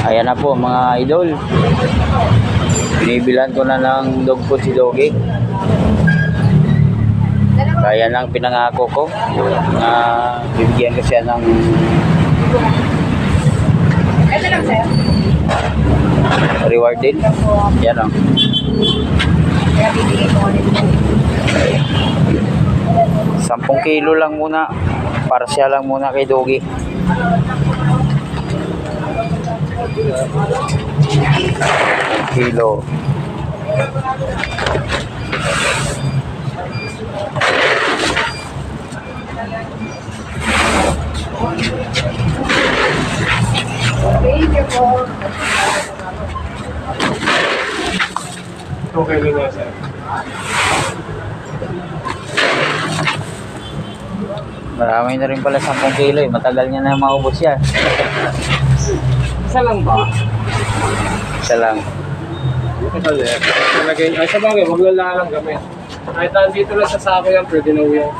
Ayan na po mga idol. Binibilan ko na ng dog food si Doggy. Kaya lang pinangako ko na bibigyan ko siya ng reward din. Yan o. 10 kilo lang muna. Para siya lang muna kay Doggy. Kilo. Okay lang sir. Marami na rin pala 10 kilo eh. Matagal niya na maubos yan. Isa lang ba? Isa lang. Ito sir. Talagay, ay sa bagay, maglalalang gamit. Kahit nandito lang sa sako yan, pwede na uyan.